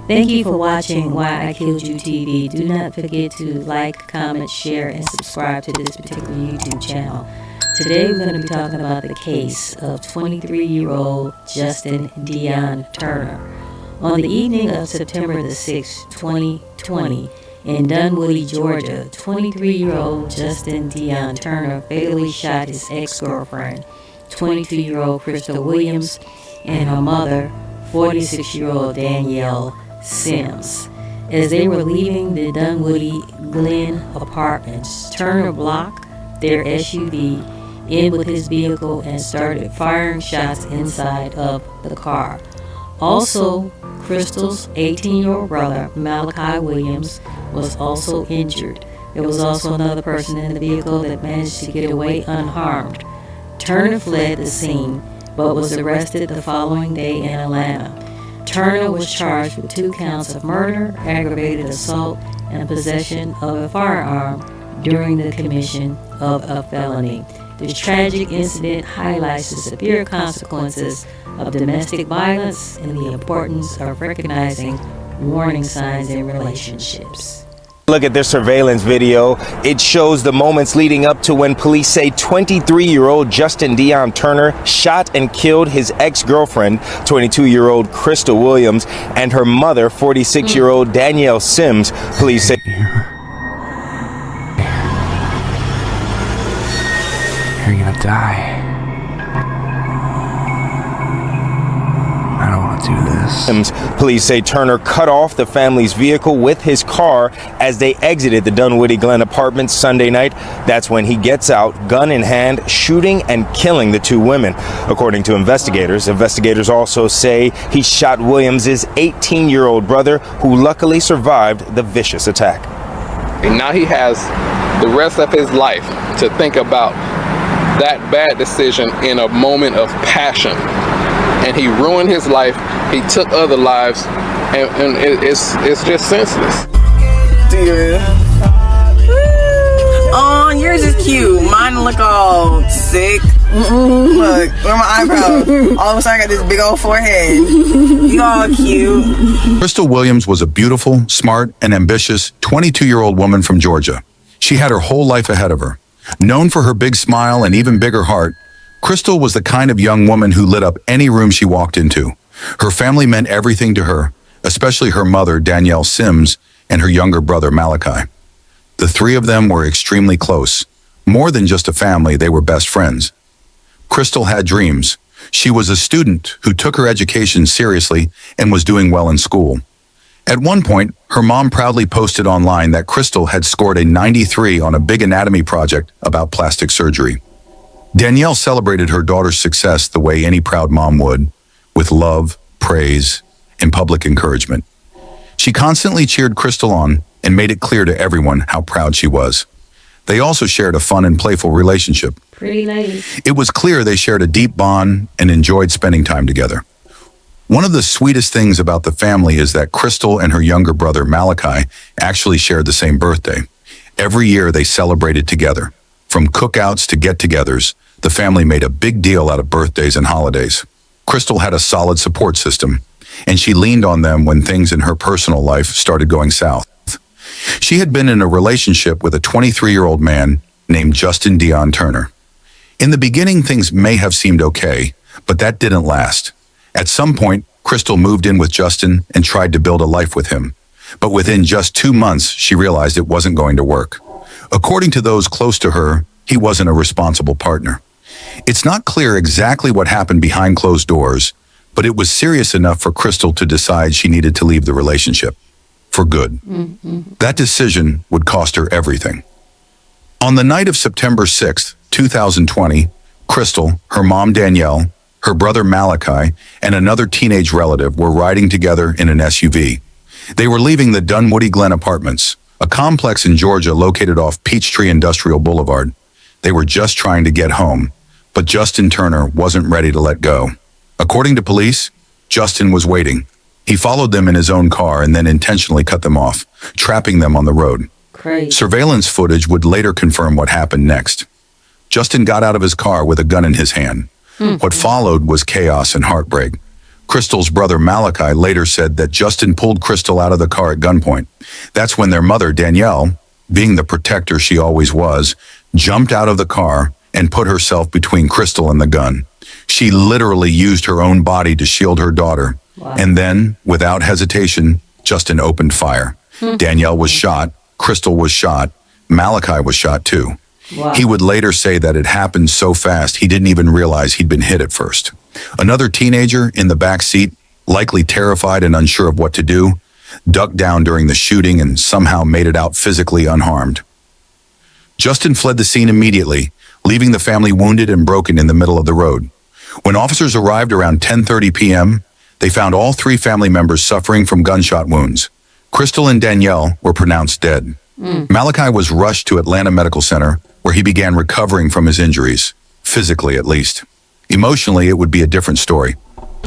Thank you for watching Why I Killed You TV. Do not forget to like, comment, share, and subscribe to this particular YouTube channel. Today we're going to be talking about the case of 23-year-old Justin Deion Turner. On the evening of September the 6th, 2020, in Dunwoody, Georgia, 23-year-old Justin Deion Turner fatally shot his ex-girlfriend, 22-year-old Crystal Williams, and her mother, 46-year-old Danyel Sims. As they were leaving the Dunwoody Glen Apartments, Turner blocked their SUV in with his vehicle and started firing shots inside of the car. Also, Crystal's 18-year-old brother, Malachi Williams, was also injured. There was also another person in the vehicle that managed to get away unharmed. Turner fled the scene, but was arrested the following day in Atlanta. Turner was charged with 2 counts of murder, aggravated assault, and possession of a firearm during the commission of a felony. This tragic incident highlights the severe consequences of domestic violence and the importance of recognizing warning signs in relationships. Look at this surveillance video. It shows the moments leading up to when police say 23-year-old Justin Deion Turner shot and killed his ex-girlfriend, 22-year-old Crystal Williams, and her mother, 46-year-old Danyel Sims. Police say you're gonna die. I don't want to do this. Police say Turner cut off the family's vehicle with his car as they exited the Dunwoody Glen Apartments Sunday night. That's when he gets out, gun in hand, shooting and killing the 2 women. According to investigators, also say he shot Williams' 18-year-old brother, who luckily survived the vicious attack. And now he has the rest of his life to think about that bad decision in a moment of passion. And he ruined his life, he took other lives, and it's just senseless. Dude. Oh, yours is cute. Mine look all sick. Look, where are my eyebrows? All of a sudden I got this big old forehead. You all cute. Crystal Williams was a beautiful, smart, and ambitious 22-year-old woman from Georgia. She had her whole life ahead of her. Known for her big smile and even bigger heart, Crystal was the kind of young woman who lit up any room she walked into. Her family meant everything to her, especially her mother, Danyel Sims, and her younger brother, Malachi. The 3 of them were extremely close. More than just a family, they were best friends. Crystal had dreams. She was a student who took her education seriously and was doing well in school. At one point, her mom proudly posted online that Crystal had scored a 93 on a big anatomy project about plastic surgery. Danyel celebrated her daughter's success the way any proud mom would, with love, praise, and public encouragement. She constantly cheered Crystal on and made it clear to everyone how proud she was. They also shared a fun and playful relationship. Pretty ladies. It was clear they shared a deep bond and enjoyed spending time together. One of the sweetest things about the family is that Crystal and her younger brother Malachi actually shared the same birthday. Every year they celebrated together. From cookouts to get-togethers, the family made a big deal out of birthdays and holidays. Crystal had a solid support system, and she leaned on them when things in her personal life started going south. She had been in a relationship with a 23-year-old man named Justin Deion Turner. In the beginning, things may have seemed okay, but that didn't last. At some point, Crystal moved in with Justin and tried to build a life with him. But within just 2 months, she realized it wasn't going to work. According to those close to her, he wasn't a responsible partner. It's not clear exactly what happened behind closed doors, but it was serious enough for Crystal to decide she needed to leave the relationship. For good. That decision would cost her everything. On the night of September 6th, 2020, Crystal, her mom Danyel, her brother Malachi, and another teenage relative were riding together in an SUV. They were leaving the Dunwoody Glen Apartments, a complex in Georgia located off Peachtree Industrial Boulevard. They were just trying to get home, but Justin Turner wasn't ready to let go. According to police, Justin was waiting. He followed them in his own car and then intentionally cut them off, trapping them on the road. Crazy. Surveillance footage would later confirm what happened next. Justin got out of his car with a gun in his hand. What followed was chaos and heartbreak. Crystal's brother Malachi later said that Justin pulled Crystal out of the car at gunpoint. That's when their mother, Danyel, being the protector she always was, jumped out of the car and put herself between Crystal and the gun. She literally used her own body to shield her daughter. Wow. And then, without hesitation, Justin opened fire. Danyel was shot, Crystal was shot, Malachi was shot too. Wow. He would later say that it happened so fast he didn't even realize he'd been hit at first. Another teenager in the back seat, likely terrified and unsure of what to do, ducked down during the shooting and somehow made it out physically unharmed. Justin fled the scene immediately, leaving the family wounded and broken in the middle of the road. When officers arrived around 10:30 p.m., they found all three family members suffering from gunshot wounds. Crystal and Danyel were pronounced dead. Malachi was rushed to Atlanta Medical Center, where he began recovering from his injuries, physically at least. Emotionally, it would be a different story.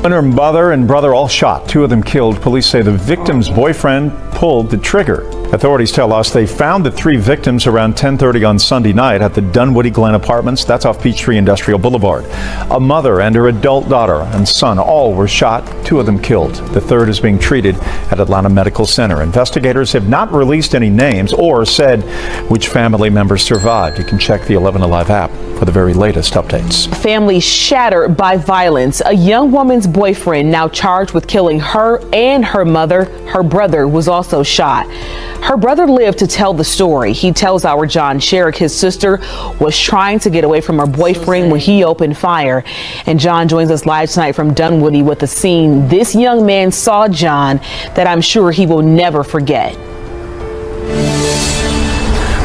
Her mother and brother all shot, 2 of them killed. Police say the victim's boyfriend pulled the trigger. Authorities tell us they found the 3 victims around 10:30 on Sunday night at the Dunwoody Glen Apartments. That's off Peachtree Industrial Boulevard. A mother and her adult daughter and son all were shot, 2 of them killed. The third is being treated at Atlanta Medical Center. Investigators have not released any names or said which family members survived. You can check the 11 Alive app for the very latest updates. Family shattered by violence. A young woman's boyfriend now charged with killing her and her mother. Her brother was also shot. Her brother lived to tell the story. He tells our John Sherrick his sister was trying to get away from her boyfriend when he opened fire. And John joins us live tonight from Dunwoody with a scene this young man saw, John, that I'm sure he will never forget.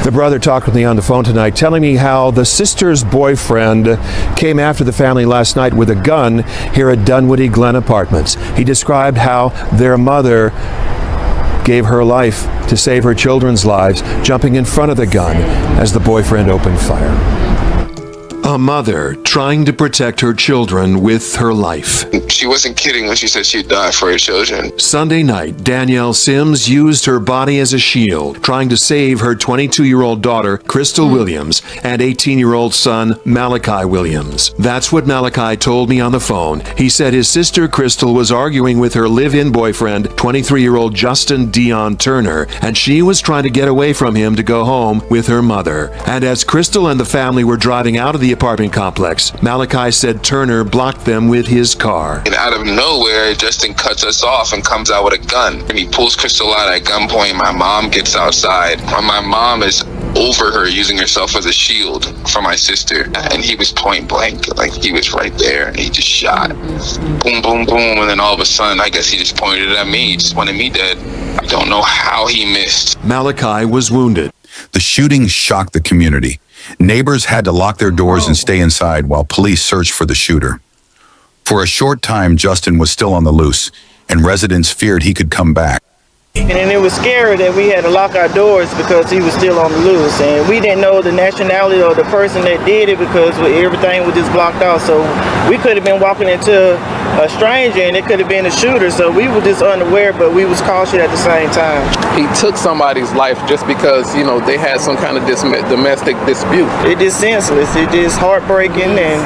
The brother talked with me on the phone tonight, telling me how the sister's boyfriend came after the family last night with a gun here at Dunwoody Glen Apartments. He described how their mother gave her life to save her children's lives, jumping in front of the gun as the boyfriend opened fire. A mother trying to protect her children with her life. She wasn't kidding when she said she'd die for her children. Sunday night, Danyel Sims used her body as a shield, trying to save her 22-year-old daughter, Crystal Williams, and 18-year-old son, Malachi Williams. That's what Malachi told me on the phone. He said his sister, Crystal, was arguing with her live-in boyfriend, 23-year-old Justin Deion Turner, and she was trying to get away from him to go home with her mother. And as Crystal and the family were driving out of the apartment complex, Malachi said Turner blocked them with his car. And out of nowhere, Justin cuts us off and comes out with a gun. And he pulls Crystal out at gunpoint. My mom gets outside. My mom is over her, using herself as a shield for my sister. And he was point blank, like he was right there, and he just shot. Boom, boom, boom. And then all of a sudden, I guess he just pointed it at me. He just wanted me dead. I don't know how he missed. Malachi was wounded. The shooting shocked the community. Neighbors had to lock their doors and stay inside while police searched for the shooter. For a short time, Justin was still on the loose, and residents feared he could come back. And it was scary that we had to lock our doors because he was still on the loose. And we didn't know the nationality of the person that did it because everything was just blocked off. So we could have been walking into a stranger and it could have been a shooter. So we were just unaware, but we was cautious at the same time. He took somebody's life just because, they had some kind of domestic dispute. It just senseless. It just heartbreaking, and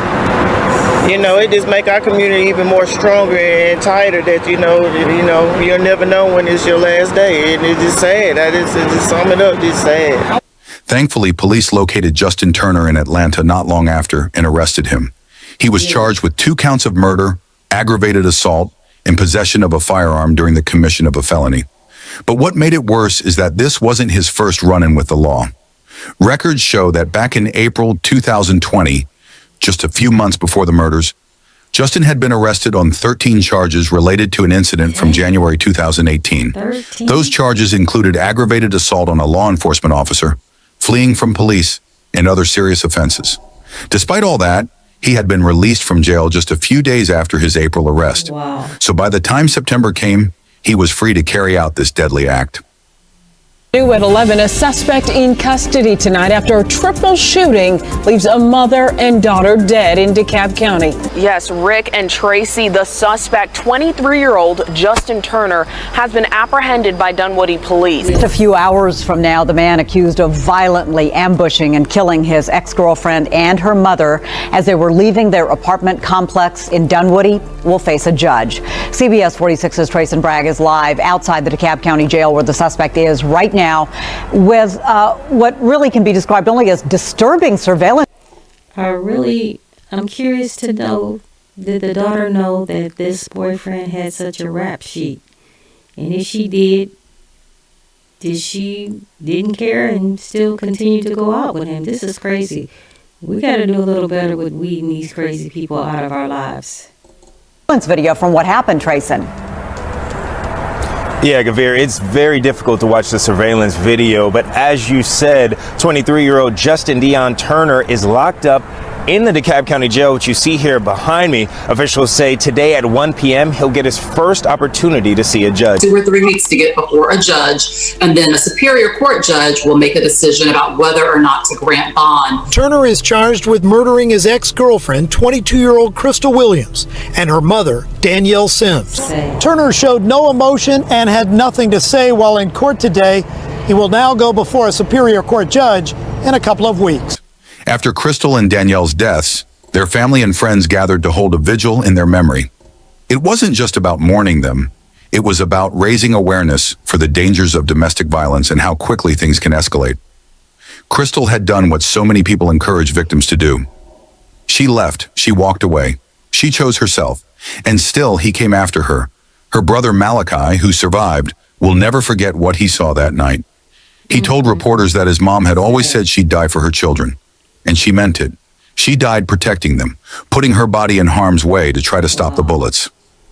it just make our community even more stronger and tighter that, you'll never know when it's your last day. And it's just sad. Just sum it up, just sad. Thankfully, police located Justin Turner in Atlanta not long after and arrested him. He was charged with 2 counts of murder, aggravated assault, and possession of a firearm during the commission of a felony. But what made it worse is that this wasn't his first run-in with the law. Records show that back in April 2020, just a few months before the murders, Justin had been arrested on 13 charges related to an incident from January 2018. 13? Those charges included aggravated assault on a law enforcement officer, fleeing from police, and other serious offenses. Despite all that, he had been released from jail just a few days after his April arrest. Wow. So by the time September came, he was free to carry out this deadly act. New at 11, a suspect in custody tonight after a triple shooting leaves a mother and daughter dead in DeKalb County. Yes, Rick and Tracy, the suspect, 23-year-old Justin Turner, has been apprehended by Dunwoody police. Just a few hours from now, the man accused of violently ambushing and killing his ex-girlfriend and her mother as they were leaving their apartment complex in Dunwoody will face a judge. CBS 46's Trayson Bragg is live outside the DeKalb County Jail where the suspect is right now with what really can be described only as disturbing surveillance. I'm curious to know, did the daughter know that this boyfriend had such a rap sheet? And if she did she didn't care and still continue to go out with him? This is crazy. We got to do a little better with weeding these crazy people out of our lives. Video from what happened, Trayson. Yeah, Gavir, it's very difficult to watch the surveillance video, but as you said, 23-year-old Justin Deion Turner is locked up in the DeKalb County Jail, which you see here behind me. Officials say today at 1 p.m. he'll get his first opportunity to see a judge. 2 or 3 weeks to get before a judge, and then a superior court judge will make a decision about whether or not to grant bond. Turner is charged with murdering his ex-girlfriend, 22-year-old Crystal Williams, and her mother, Danyel Sims. Turner showed no emotion and had nothing to say while in court today. He will now go before a superior court judge in a couple of weeks. After Crystal and Danielle's deaths, their family and friends gathered to hold a vigil in their memory. It wasn't just about mourning them. It was about raising awareness for the dangers of domestic violence and how quickly things can escalate. Crystal had done what so many people encourage victims to do. She left, she walked away, she chose herself, and still he came after her. Her brother Malachi, who survived, will never forget what he saw that night. He told reporters that his mom had always said she'd die for her children. And she meant it. She died protecting them, putting her body in harm's way to try to stop the bullets.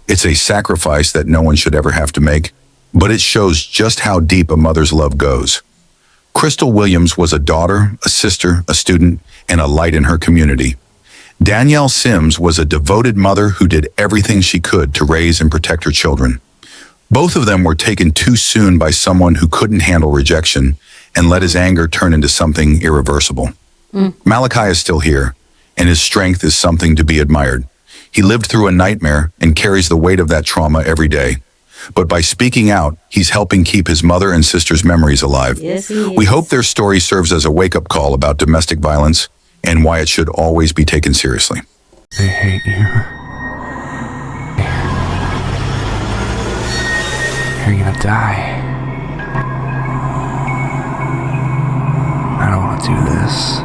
It's a sacrifice that no one should ever have to make, but it shows just how deep a mother's love goes. Crystal Williams was a daughter, a sister, a student, and a light in her community. Danyel Sims was a devoted mother who did everything she could to raise and protect her children. Both of them were taken too soon by someone who couldn't handle rejection and let his anger turn into something irreversible. Malachi is still here, and his strength is something to be admired. He lived through a nightmare and carries the weight of that trauma every day. But by speaking out, he's helping keep his mother and sister's memories alive. Yes, he is. We hope their story serves as a wake-up call about domestic violence and why it should always be taken seriously. They hate you. You're gonna die. I don't want to do this.